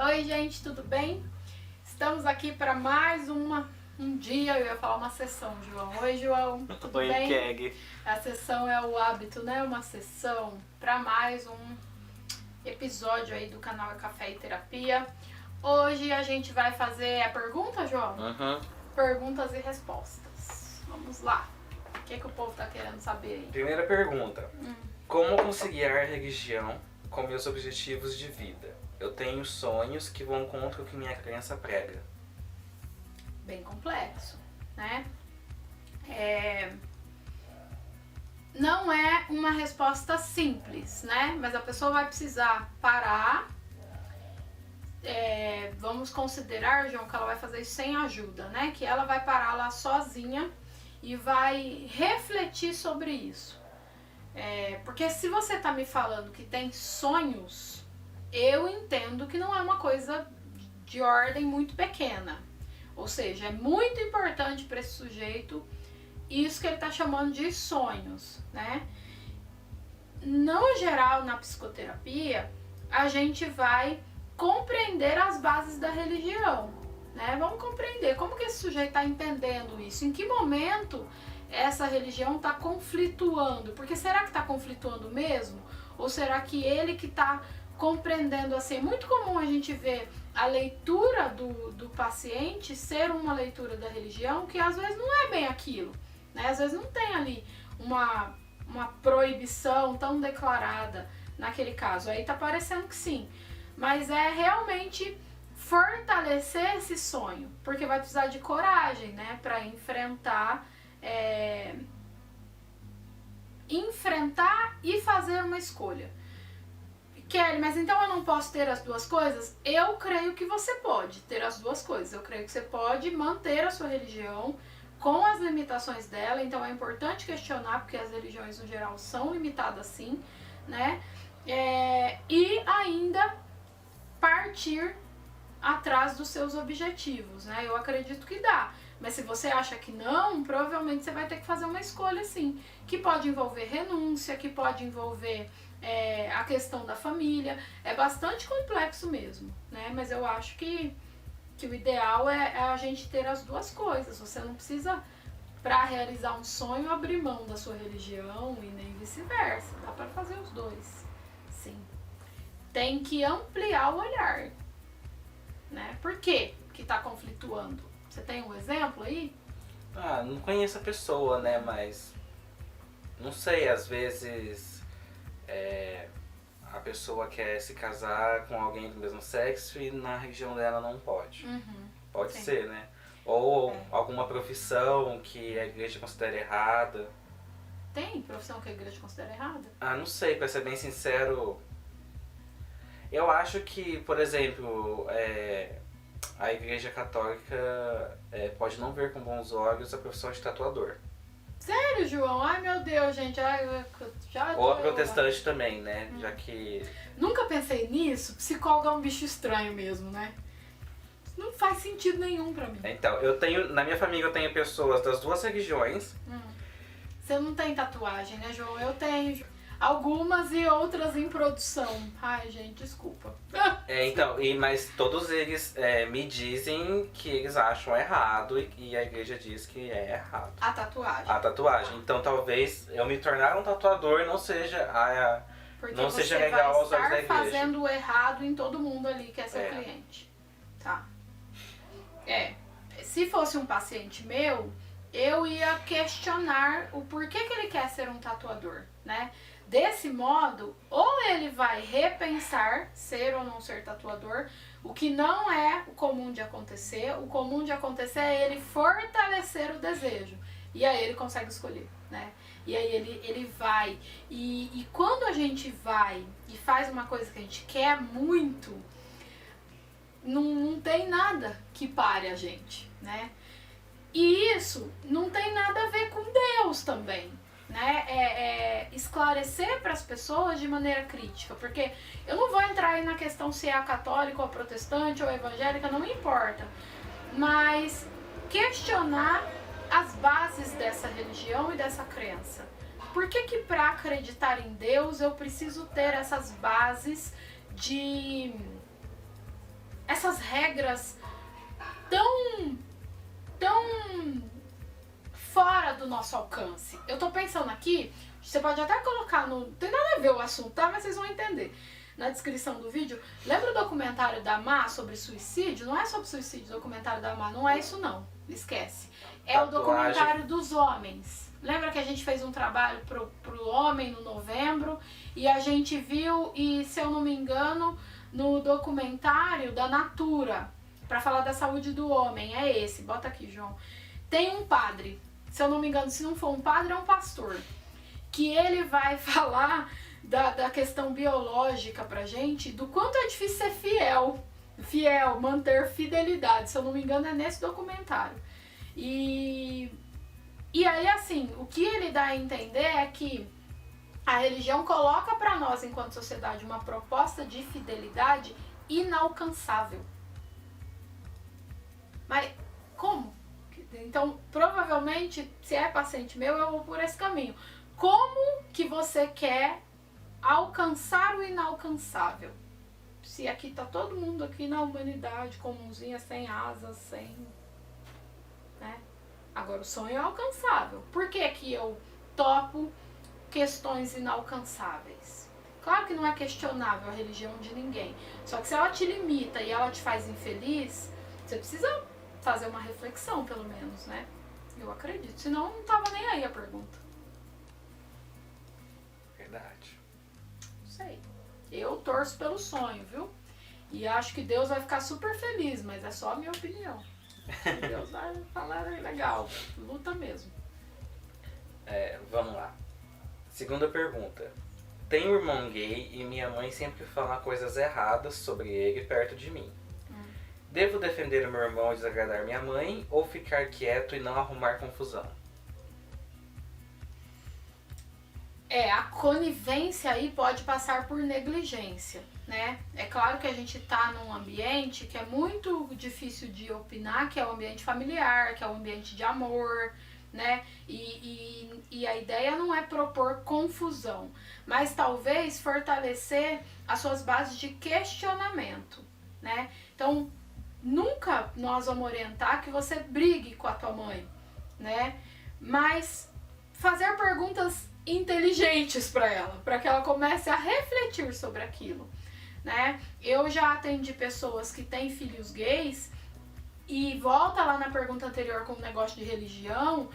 Oi gente, tudo bem? Estamos aqui para mais um dia, eu ia falar uma sessão, João. Oi João, tudo Oi, bem? Keg. A sessão é o hábito, né? Uma sessão para mais um episódio aí do canal Café e Terapia. Hoje a gente vai fazer a pergunta, João? Perguntas e respostas. Vamos lá. O que o povo tá querendo saber aí? Primeira pergunta. Como conciliar religião com meus objetivos de vida? Eu tenho sonhos que vão contra o que minha crença prega. Bem complexo, né? Não é uma resposta simples, né? Mas a pessoa vai precisar parar. Vamos considerar, João, que ela vai fazer isso sem ajuda, né? Que ela vai parar lá sozinha e vai refletir sobre isso. Porque se você tá me falando que tem sonhos, eu entendo que não é uma coisa de ordem muito pequena. Ou seja, é muito importante para esse sujeito isso que ele está chamando de sonhos, né? No geral, na psicoterapia, a gente vai compreender as bases da religião, né? Vamos compreender como que esse sujeito está entendendo isso, em que momento essa religião está conflituando, porque será que está conflituando mesmo? Ou será que ele que está compreendendo assim? É muito comum a gente ver a leitura do paciente ser uma leitura da religião que às vezes não é bem aquilo, né? Às vezes não tem ali uma proibição tão declarada naquele caso, aí tá parecendo que sim, mas é realmente fortalecer esse sonho, porque vai precisar de coragem, né, para enfrentar e fazer uma escolha. Kelly, mas então eu não posso ter as duas coisas? Eu creio que você pode ter as duas coisas. Eu creio que você pode manter a sua religião com as limitações dela. Então é importante questionar, porque as religiões no geral são limitadas sim, né? E ainda partir atrás dos seus objetivos, né? Eu acredito que dá. Mas se você acha que não, provavelmente você vai ter que fazer uma escolha sim, que pode envolver renúncia, que pode envolver a questão da família. É bastante complexo mesmo, né? Mas eu acho que o ideal é a gente ter as duas coisas. Você não precisa, para realizar um sonho, abrir mão da sua religião e nem vice-versa. Dá para fazer os dois, sim. Tem que ampliar o olhar, né? Por quê que está conflituando? Você tem um exemplo aí? Não conheço a pessoa, né, mas não sei, às vezes a pessoa quer se casar com alguém do mesmo sexo e na religião dela não pode. Pode Sim. ser, né? Ou alguma profissão que a igreja considera errada. Tem profissão que a igreja considera errada? Não sei, pra ser bem sincero, eu acho que, por exemplo, a igreja católica pode não ver com bons olhos a profissão de tatuador. Sério, João? Ai, meu Deus, gente. Ai, já Ou a protestante também, né? Já que... Nunca pensei nisso. Psicólogo é um bicho estranho mesmo, né? Não faz sentido nenhum pra mim. Então, na minha família eu tenho pessoas das duas religiões. Você não tem tatuagem, né, João? Eu tenho algumas e outras em produção. Ai, gente, desculpa. Mas todos eles me dizem que eles acham errado e a igreja diz que é errado. A tatuagem. A tatuagem. Então talvez eu me tornar um tatuador não seja não seja legal aos olhos da igreja. Porque você vai estar fazendo o errado em todo mundo ali que é seu cliente. Tá. Se fosse um paciente meu, eu ia questionar o porquê que ele quer ser um tatuador, né? Desse modo, ou ele vai repensar ser ou não ser tatuador, o que não é o comum de acontecer. O comum de acontecer é ele fortalecer o desejo. E aí ele consegue escolher, né? E aí ele vai. E quando a gente vai e faz uma coisa que a gente quer muito, não tem nada que pare a gente, né? E isso não tem nada a ver com Deus também, né? Esclarecer para as pessoas de maneira crítica, porque eu não vou entrar aí na questão se é católica ou protestante ou evangélica, não importa, mas questionar as bases dessa religião e dessa crença. Por que para acreditar em Deus eu preciso ter essas bases de essas regras tão fora do nosso alcance. Eu tô pensando aqui, você pode até colocar no... Não tem nada a ver o assunto, tá? Mas vocês vão entender. Na descrição do vídeo, lembra o documentário da Má sobre suicídio? Não é sobre suicídio o documentário da Má, não é isso não, esquece. É o documentário dos homens. Lembra que a gente fez um trabalho pro homem no novembro e a gente viu, e se eu não me engano, no documentário da Natura, pra falar da saúde do homem, é esse, bota aqui, João. Tem um padre, se eu não me engano, se não for um padre, é um pastor, que ele vai falar da questão biológica pra gente, do quanto é difícil ser fiel, manter fidelidade, se eu não me engano é nesse documentário. E aí assim, o que ele dá a entender é que a religião coloca pra nós, enquanto sociedade, uma proposta de fidelidade inalcançável. Mas como? Então, provavelmente, se é paciente meu, eu vou por esse caminho. Como que você quer alcançar o inalcançável? Se aqui tá todo mundo aqui na humanidade, comumzinha, sem asas, sem... né? Agora, o sonho é alcançável. Por que que eu topo questões inalcançáveis? Claro que não é questionável a religião de ninguém. Só que se ela te limita e ela te faz infeliz, você precisa fazer uma reflexão, pelo menos, né? Eu acredito. Senão, não tava nem aí a pergunta. Verdade. Não sei. Eu torço pelo sonho, viu? E acho que Deus vai ficar super feliz, mas é só a minha opinião. Deus vai falar, legal, luta mesmo. Vamos lá. Segunda pergunta. Tenho um irmão gay e minha mãe sempre fala coisas erradas sobre ele perto de mim. Devo defender o meu irmão e desagradar minha mãe ou ficar quieto e não arrumar confusão? A conivência aí pode passar por negligência, né? É claro que a gente tá num ambiente que é muito difícil de opinar, que é o ambiente familiar, que é o ambiente de amor, né? E a ideia não é propor confusão, mas talvez fortalecer as suas bases de questionamento, né? Então, nunca nós vamos orientar que você brigue com a tua mãe, né? Mas fazer perguntas inteligentes para ela, para que ela comece a refletir sobre aquilo, né? Eu já atendi pessoas que têm filhos gays e volta lá na pergunta anterior com o negócio de religião,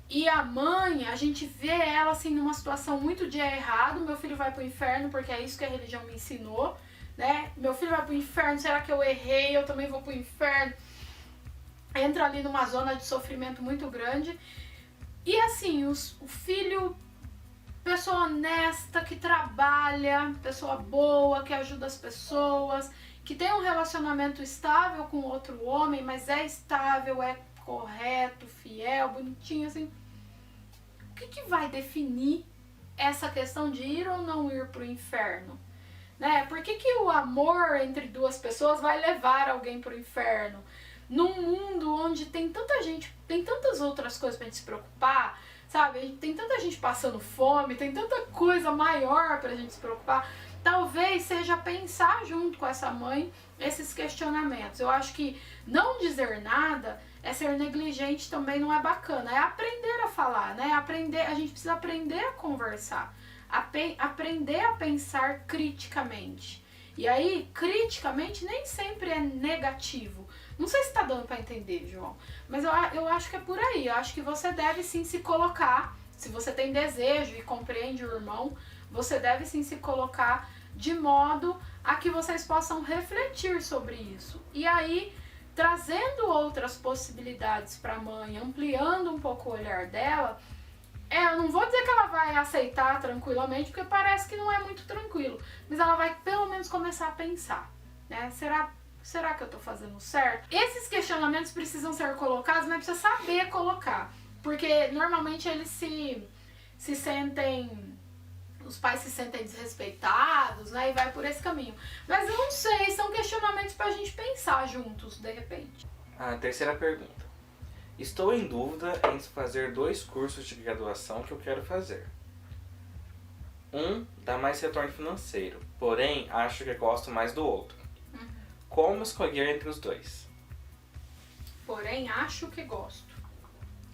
e a mãe, a gente vê ela assim numa situação muito de errado, meu filho vai pro inferno porque é isso que a religião me ensinou, né? Meu filho vai pro inferno, será que eu errei? Eu também vou pro inferno. Entra ali numa zona de sofrimento muito grande. E assim, o filho, pessoa honesta, que trabalha, pessoa boa, que ajuda as pessoas, que tem um relacionamento estável com outro homem, mas é estável, é correto, fiel, bonitinho, assim. O que vai definir essa questão de ir ou não ir pro inferno? Né? Por que o amor entre duas pessoas vai levar alguém pro inferno? Num mundo onde tem tanta gente, tem tantas outras coisas pra gente se preocupar, sabe? Tem tanta gente passando fome, tem tanta coisa maior pra gente se preocupar. Talvez seja pensar junto com essa mãe esses questionamentos. Eu acho que não dizer nada é ser negligente, também não é bacana. É aprender a falar, né? A gente precisa aprender a conversar. Aprender a pensar criticamente. E aí, criticamente nem sempre é negativo. Não sei se está dando para entender, João, mas eu acho que é por aí. Eu acho que você deve sim se colocar, se você tem desejo e compreende o irmão, você deve sim se colocar de modo a que vocês possam refletir sobre isso. E aí, trazendo outras possibilidades para a mãe, ampliando um pouco o olhar dela, eu não vou dizer que ela vai aceitar tranquilamente, porque parece que não é muito tranquilo, mas ela vai pelo menos começar a pensar, né? Será que eu tô fazendo certo? Esses questionamentos precisam ser colocados, mas precisa saber colocar, porque normalmente eles se sentem, os pais se sentem desrespeitados, né? E vai por esse caminho. Mas eu não sei, são questionamentos pra gente pensar juntos, de repente. A terceira pergunta. Estou em dúvida em fazer 2 cursos de graduação que eu quero fazer. Um dá mais retorno financeiro, porém acho que gosto mais do outro. Como escolher entre os dois? Porém, acho que gosto.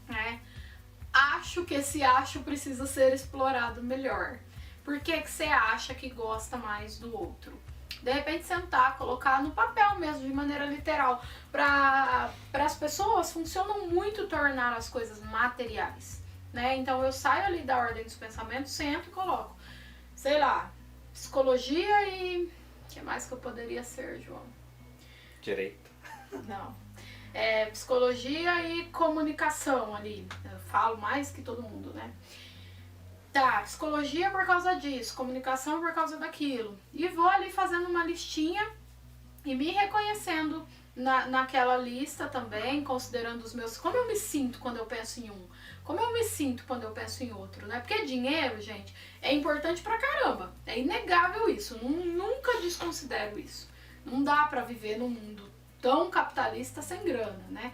Né? Acho que esse acho precisa ser explorado melhor. Por que que você acha que gosta mais do outro? De repente sentar, colocar no papel mesmo, de maneira literal. Para as pessoas funcionam muito tornar as coisas materiais. Né? Então eu saio ali da ordem dos pensamentos, sento e coloco. Sei lá, psicologia e... O que mais que eu poderia ser, João? Direito. Não. Psicologia e comunicação ali. Eu falo mais que todo mundo, né? Tá, psicologia por causa disso, comunicação por causa daquilo. E vou ali fazendo uma listinha e me reconhecendo naquela lista também, considerando os meus... Como eu me sinto quando eu penso em um? Como eu me sinto quando eu penso em outro, né? Porque dinheiro, gente, é importante pra caramba. É inegável isso. Nunca desconsidero isso. Não dá pra viver num mundo tão capitalista sem grana, né?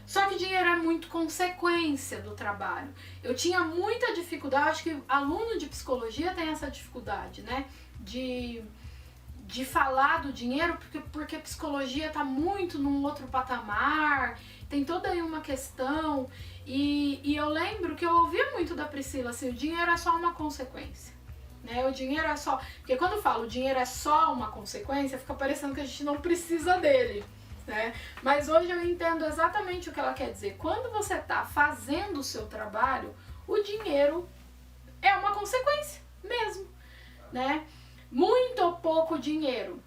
Só que dinheiro é muito consequência do trabalho. Eu tinha muita dificuldade, acho que aluno de psicologia tem essa dificuldade, né? De falar do dinheiro, porque psicologia tá muito num outro patamar, tem toda aí uma questão. E eu lembro que eu ouvia muito da Priscila, assim, o dinheiro é só uma consequência. Né? O dinheiro é só... Porque quando eu falo o dinheiro é só uma consequência, fica parecendo que a gente não precisa dele. Né? Mas hoje eu entendo exatamente o que ela quer dizer. Quando você está fazendo o seu trabalho, o dinheiro é uma consequência mesmo, né? Muito ou pouco dinheiro.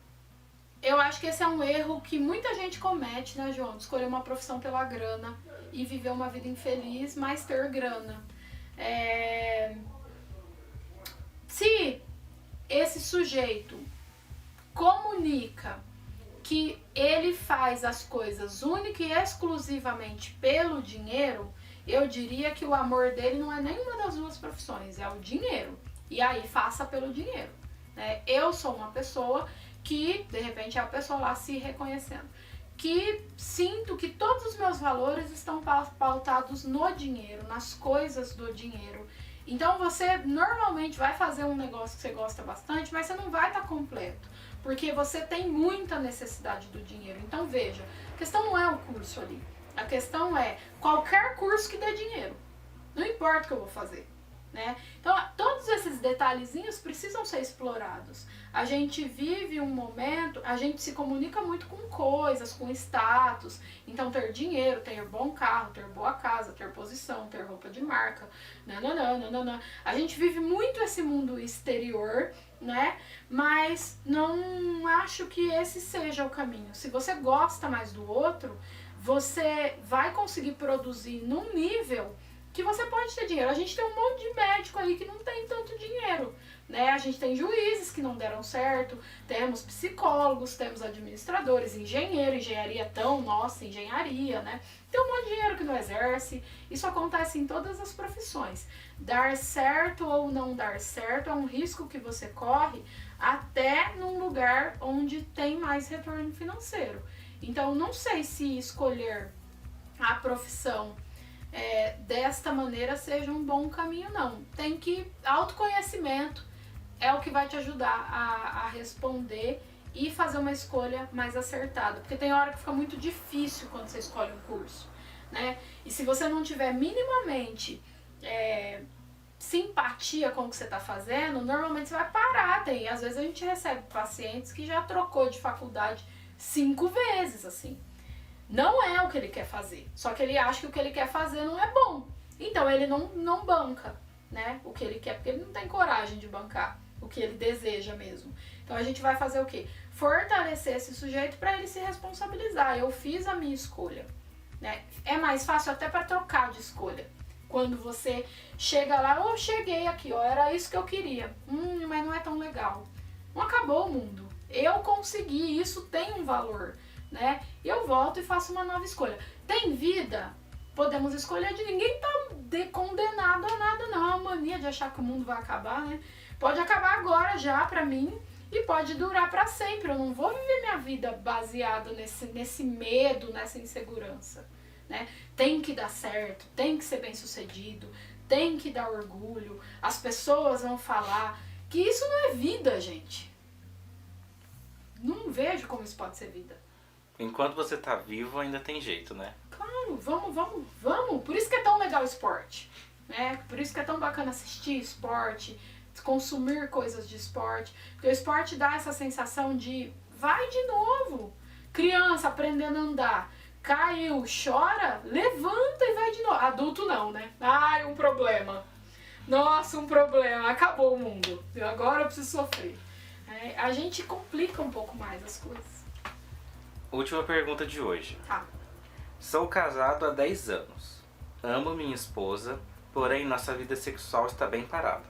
Eu acho que esse é um erro que muita gente comete, né, João? De escolher uma profissão pela grana e viver uma vida infeliz, mas ter grana. Se esse sujeito comunica que ele faz as coisas única e exclusivamente pelo dinheiro, eu diria que o amor dele não é nenhuma das duas profissões, é o dinheiro. E aí faça pelo dinheiro. Né? Eu sou uma pessoa que, de repente, é a pessoa lá se reconhecendo, que sinto que todos os meus valores estão pautados no dinheiro, nas coisas do dinheiro. Então você normalmente vai fazer um negócio que você gosta bastante, mas você não vai estar completo, porque você tem muita necessidade do dinheiro. Então veja, a questão não é o curso ali, a questão é qualquer curso que dê dinheiro, não importa o que eu vou fazer. Né? Então todos esses detalhezinhos precisam ser explorados. A gente vive um momento, a gente se comunica muito com coisas, com status. Então ter dinheiro, ter bom carro, ter boa casa, ter posição, ter roupa de marca, nananana. A gente vive muito esse mundo exterior, né? Mas não acho que esse seja o caminho. Se você gosta mais do outro, você vai conseguir produzir num nível que você pode ter dinheiro. A gente tem um monte de médico aí que não tem tanto dinheiro, né? A gente tem juízes que não deram certo, temos psicólogos, temos administradores, engenharia tão, nossa, engenharia, né? Tem um monte de dinheiro que não exerce. Isso acontece em todas as profissões. Dar certo ou não dar certo é um risco que você corre até num lugar onde tem mais retorno financeiro. Então, não sei se escolher a profissão desta maneira seja um bom caminho, não. Tem que... Autoconhecimento é o que vai te ajudar a responder e fazer uma escolha mais acertada. Porque tem hora que fica muito difícil quando você escolhe um curso, né? E se você não tiver minimamente simpatia com o que você está fazendo, normalmente você vai parar. Às vezes a gente recebe pacientes que já trocou de faculdade 5 vezes, assim. Não é o que ele quer fazer, só que ele acha que o que ele quer fazer não é bom. Então ele não banca, né, o que ele quer, porque ele não tem coragem de bancar o que ele deseja mesmo. Então a gente vai fazer o quê? Fortalecer esse sujeito para ele se responsabilizar. Eu fiz a minha escolha, né? É mais fácil até para trocar de escolha. Quando você chega lá, eu cheguei aqui, ó, era isso que eu queria. Mas não é tão legal. Não acabou o mundo. Eu consegui, isso tem um valor. Né? E eu volto e faço uma nova escolha. Tem vida? Podemos escolher de ninguém tá condenado a nada, não. É uma mania de achar que o mundo vai acabar, né? Pode acabar agora já pra mim e pode durar pra sempre. Eu não vou viver minha vida baseada nesse medo, nessa insegurança. Né? Tem que dar certo, tem que ser bem sucedido, tem que dar orgulho. As pessoas vão falar que isso não é vida, gente. Não vejo como isso pode ser vida. Enquanto você tá vivo, ainda tem jeito, né? Claro, vamos. Por isso que é tão legal o esporte, né? Por isso que é tão bacana assistir esporte, consumir coisas de esporte. Porque o esporte dá essa sensação de vai de novo. Criança aprendendo a andar, caiu, chora, levanta e vai de novo. Adulto não, né? Ai, um problema. Nossa, um problema. Acabou o mundo. Agora eu preciso sofrer. A gente complica um pouco mais as coisas. Última pergunta de hoje. Tá. Sou casado há 10 anos. Amo minha esposa, porém nossa vida sexual está bem parada.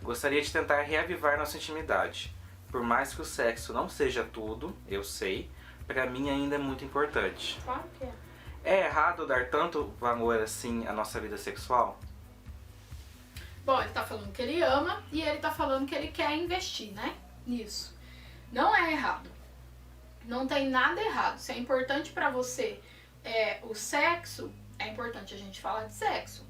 Gostaria de tentar reavivar nossa intimidade. Por mais que o sexo não seja tudo, eu sei, pra mim ainda é muito importante. Claro que é. É errado dar tanto valor assim à nossa vida sexual? Bom, ele tá falando que ele ama e ele tá falando que ele quer investir, né? Nisso. Não é errado. Não tem nada errado. Se é importante pra você o sexo, é importante a gente falar de sexo.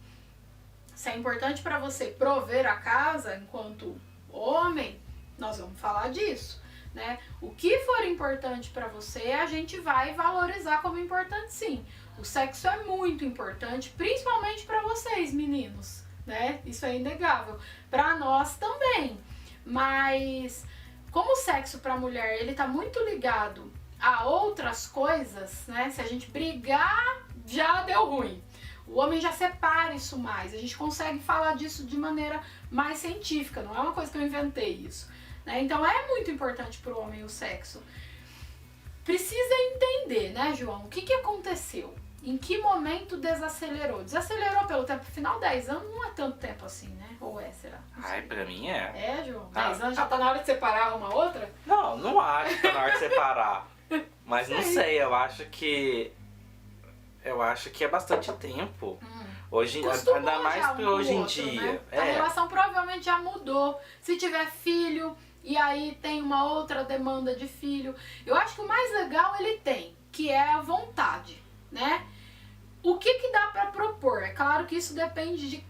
Se é importante pra você prover a casa enquanto homem, nós vamos falar disso, né? O que for importante pra você, a gente vai valorizar como importante, sim. O sexo é muito importante, principalmente pra vocês, meninos, né? Isso é inegável. Pra nós também. Mas como o sexo pra mulher, ele tá muito ligado a outras coisas, né? Se a gente brigar, já deu ruim. O homem já separa isso mais. A gente consegue falar disso de maneira mais científica. Não é uma coisa que eu inventei isso, né? Então é muito importante pro homem o sexo. Precisa entender, né, João? O que aconteceu? Em que momento desacelerou? Desacelerou pelo tempo final, 10 anos não é tanto tempo assim, né? Ou será? Ai, pra mim é. É, João? 10 anos já tá na hora de separar uma outra? Não acho que tá na hora de separar. Mas não sei, eu acho que é bastante tempo. Hoje, ainda mais pra hoje em dia. Né? A relação provavelmente já mudou. Se tiver filho e aí tem uma outra demanda de filho, eu acho que o mais legal ele tem, que é a vontade, né? O que dá pra propor? É claro que isso depende de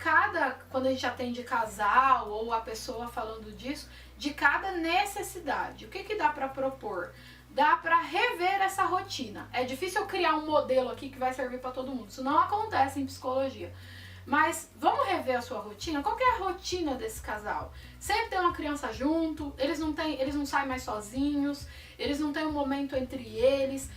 quando a gente atende casal ou a pessoa falando disso, de cada necessidade. O que dá pra propor? Dá pra rever essa rotina. É difícil eu criar um modelo aqui que vai servir pra todo mundo. Isso não acontece em psicologia. Mas vamos rever a sua rotina? Qual que é a rotina desse casal? Sempre tem uma criança junto, eles não saem mais sozinhos, eles não têm um momento entre eles,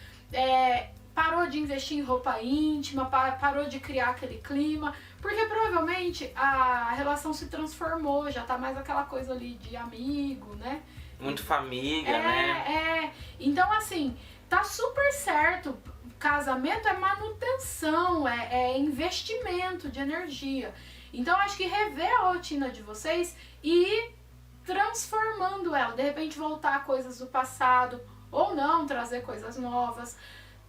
parou de investir em roupa íntima, parou de criar aquele clima, porque provavelmente a relação se transformou, já tá mais aquela coisa ali de amigo, né? Muito família, né? Então, assim, tá super certo. Casamento é manutenção, é investimento de energia. Então, acho que rever a rotina de vocês e ir transformando ela. De repente, voltar a coisas do passado ou não, trazer coisas novas.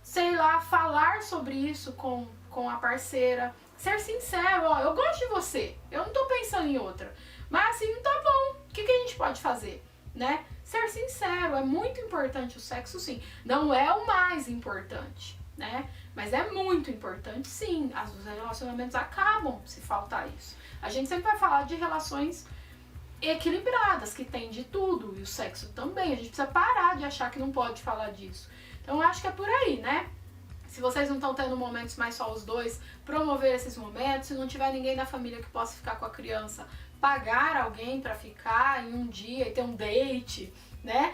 Sei lá, falar sobre isso com a parceira. Ser sincero, ó, eu gosto de você, eu não tô pensando em outra. Mas assim, tá bom, o que a gente pode fazer? Né? Ser sincero, é muito importante o sexo, sim. Não é o mais importante, né? Mas é muito importante, sim. Os relacionamentos acabam se faltar isso. A gente sempre vai falar de relações equilibradas, que tem de tudo, e o sexo também. A gente precisa parar de achar que não pode falar disso. Então eu acho que é por aí, né? Se vocês não estão tendo momentos mais só os dois, promover esses momentos. Se não tiver ninguém da família que possa ficar com a criança, pagar alguém pra ficar em um dia e ter um date, né?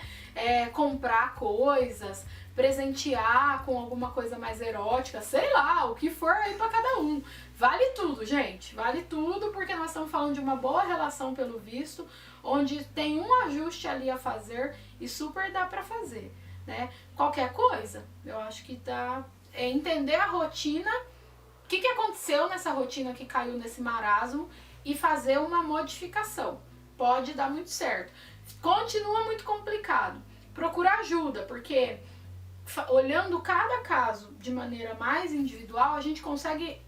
Comprar coisas, presentear com alguma coisa mais erótica, sei lá, o que for aí pra cada um. Vale tudo, gente, vale tudo, porque nós estamos falando de uma boa relação pelo visto, onde tem um ajuste ali a fazer e super dá pra fazer, né? Qualquer coisa, eu acho que dá... entender a rotina, o que aconteceu nessa rotina que caiu nesse marasmo, e fazer uma modificação. Pode dar muito certo. Continua muito complicado. Procura ajuda, porque olhando cada caso de maneira mais individual, a gente consegue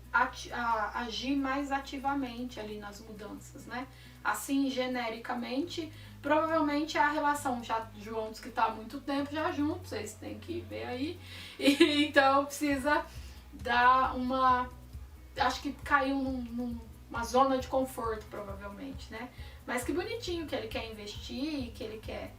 agir mais ativamente ali nas mudanças, né? Assim, genericamente, provavelmente a relação já juntos, que está há muito tempo já juntos, vocês têm que ver aí, e então precisa dar uma... acho que caiu numa zona de conforto, provavelmente, né? Mas que bonitinho que ele quer investir e que ele quer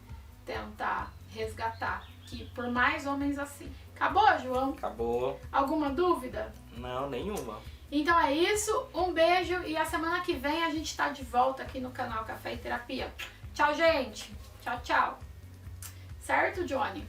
tentar resgatar. que por mais homens assim. Acabou, João? Acabou. Alguma dúvida? Não, nenhuma. Então é isso, um beijo e a semana que vem a gente tá de volta aqui no canal Café e Terapia. Tchau, gente. Tchau, tchau. Certo, Johnny?